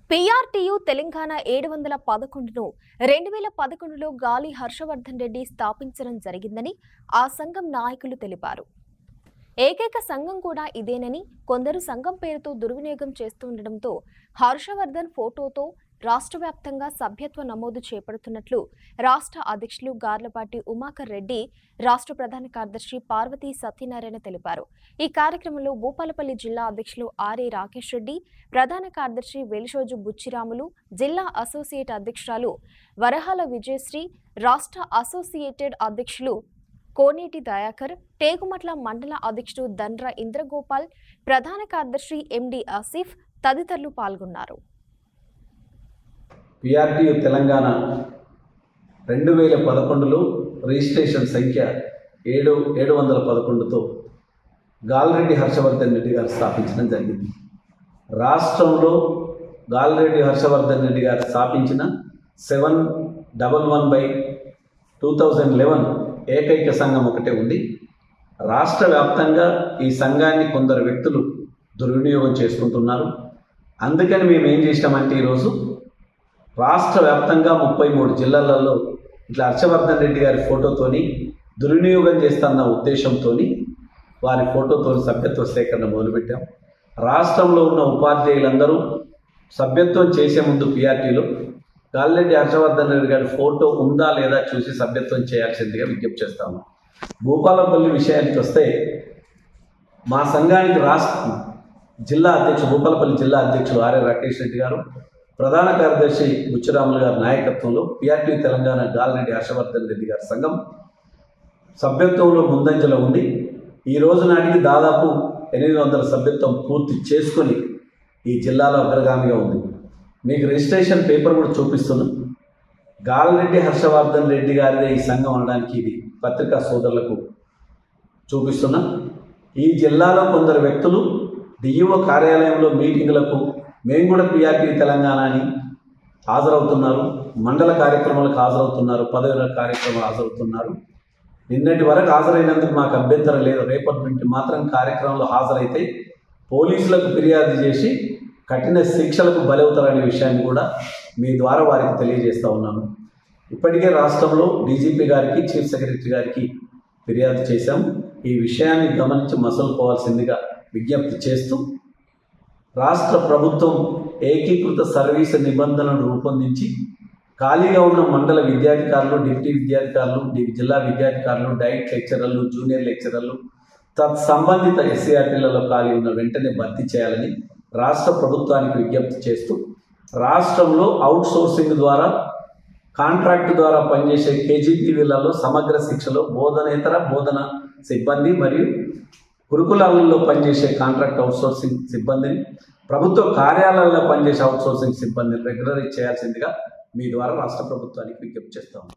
PRTU Telangana 711ను 2011లో గాలి హర్షవర్ధన్ రెడ్డి స్థాపించడం జరిగిందని ఆ సంఘం నాయకులు తెలిపారు. ఏకైక సంఘం కూడా ఇదేనని, కొందరు సంఘం పేరుతో దుర్వినియోగం చేస్తుండటంతో హర్షవర్ధన్ ఫోటోతో రాష్ట్ర వ్యాప్తంగా సభ్యత్వ నమోదు చేపడుతున్నట్లు రాష్ట్ర అధ్యక్షులు గార్లపాటి ఉమాకర్ రెడ్డి, రాష్ట్ర ప్రధాన కార్యదర్శి పార్వతీ సత్యనారాయణ తెలిపారు. ఈ కార్యక్రమంలో భూపాలపల్లి జిల్లా అధ్యక్షులు ఆర్ఏ రాకేష్ రెడ్డి, ప్రధాన కార్యదర్శి వెలిశోజు బుచ్చిరాములు, జిల్లా అసోసియేట్ అధ్యక్షురాలు వరహాల విజయశ్రీ, రాష్ట్ర అసోసియేటెడ్ అధ్యక్షులు కోనేటి దయాకర్, టేకుమట్ల మండల అధ్యక్షుడు దండ్ర ఇంద్రగోపాల్, ప్రధాన కార్యదర్శి ఎండి ఆసిఫ్ తదితరులు పాల్గొన్నారు. పీఆర్టీయూ తెలంగాణ 2011లో రిజిస్ట్రేషన్ సంఖ్య 711తో గాలిరెడ్డి హర్షవర్ధన్ రెడ్డి గారు స్థాపించడం జరిగింది. రాష్ట్రంలో గాలిరెడ్డి హర్షవర్ధన్ రెడ్డి గారు స్థాపించిన 711/2011 ఏకైక సంఘం ఒకటే ఉంది. రాష్ట్ర వ్యాప్తంగా ఈ సంఘాన్ని కొందరు వ్యక్తులు దుర్వినియోగం చేసుకుంటున్నారు. అందుకని మేము ఏం చేసినామంటే ఈరోజు రాష్ట్ర వ్యాప్తంగా 33 జిల్లాలలో ఇట్లా హర్షవర్ధన్ రెడ్డి గారి ఫోటోతోని దుర్వినియోగం చేస్తున్న ఉద్దేశంతో వారి ఫోటోతో సభ్యత్వ సేకరణ మొదలుపెట్టాం. రాష్ట్రంలో ఉన్న ఉపాధ్యాయులందరూ సభ్యత్వం చేసే ముందు పీఆర్టీలో గాలిరెడ్డి హర్షవర్ధన్ రెడ్డి గారి ఫోటో ఉందా లేదా చూసి సభ్యత్వం చేయాల్సిందిగా విజ్ఞప్తి చేస్తాము. భూపాలపల్లి విషయానికి వస్తే మా సంఘానికి జిల్లా అధ్యక్షుడు భూపాలపల్లి జిల్లా అధ్యక్షుడు ఆర్ఏ రాకేష్ రెడ్డి గారు, ప్రధాన కార్యదర్శి బుచ్చిరాములు గారి నాయకత్వంలో పీఆర్టీయూ తెలంగాణ గాలిరెడ్డి హర్షవర్ధన్ రెడ్డి గారి సంఘం సభ్యత్వంలో ముందంజలో ఉంది. ఈ రోజు నాటికి దాదాపు 800 సభ్యత్వం పూర్తి చేసుకొని ఈ జిల్లాలో అగ్రగామిగా ఉంది. మీకు రిజిస్ట్రేషన్ పేపర్ కూడా చూపిస్తున్నాం. గాలిరెడ్డి హర్షవర్ధన్ రెడ్డి గారిదే ఈ సంఘం అనడానికి ఇది పత్రికా సోదరులకు చూపిస్తున్నాం. ఈ జిల్లాలో కొందరు వ్యక్తులు డిఈఓ కార్యాలయంలో మీటింగులకు మేము కూడా పీఆర్టీయూ తెలంగాణ అని హాజరవుతున్నారు, మండల కార్యక్రమాలకు హాజరవుతున్నారు, పదవుల కార్యక్రమాలు హాజరవుతున్నారు. నిన్నటి వరకు హాజరైనందుకు మాకు అభ్యంతరం లేదు. రేపటి నుండి మాత్రం కార్యక్రమంలో హాజరైతే పోలీసులకు ఫిర్యాదు చేసి కఠిన శిక్షలకు బలవుతారనే విషయాన్ని కూడా మీ ద్వారా వారికి తెలియజేస్తూ ఉన్నాను. ఇప్పటికే రాష్ట్రంలో డీజీపీ గారికి, చీఫ్ సెక్రటరీ గారికి ఫిర్యాదు చేశాం. ఈ విషయాన్ని గమనించి మసలుకోవాల్సిందిగా విజ్ఞప్తి చేస్తూ రాష్ట్ర ప్రభుత్వం ఏకీకృత సర్వీసు నిబంధనలను రూపొందించి ఖాళీగా ఉన్న మండల విద్యాధికారులు, డిప్యూటీ విద్యాధికారులు, జిల్లా విద్యాధికారులు, డైట్ లెక్చరర్లు, జూనియర్ లెక్చరర్లు, తత్సంబంధిత ఎస్సీఆర్టీలలో ఖాళీ ఉన్న వెంటనే భర్తీ చేయాలని రాష్ట్ర ప్రభుత్వానికి విజ్ఞప్తి చేస్తూ రాష్ట్రంలో అవుట్ సోర్సింగ్ ద్వారా కాంట్రాక్ట్ ద్వారా పనిచేసే కేజీపీవీలలో సమగ్ర శిక్షలో బోధనేతర బోధన సిబ్బంది మరియు గురుకులాలలో పనిచేసే కాంట్రాక్ట్ అవుట్సోర్సింగ్ సిబ్బందిని, ప్రభుత్వ కార్యాలయాల్లో పనిచేసే అవుట్సోర్సింగ్ సిబ్బందిని రెగ్యులరైజ్ చేయాల్సిందిగా మీ ద్వారా రాష్ట్ర ప్రభుత్వానికి విజ్ఞప్తి చేస్తాము.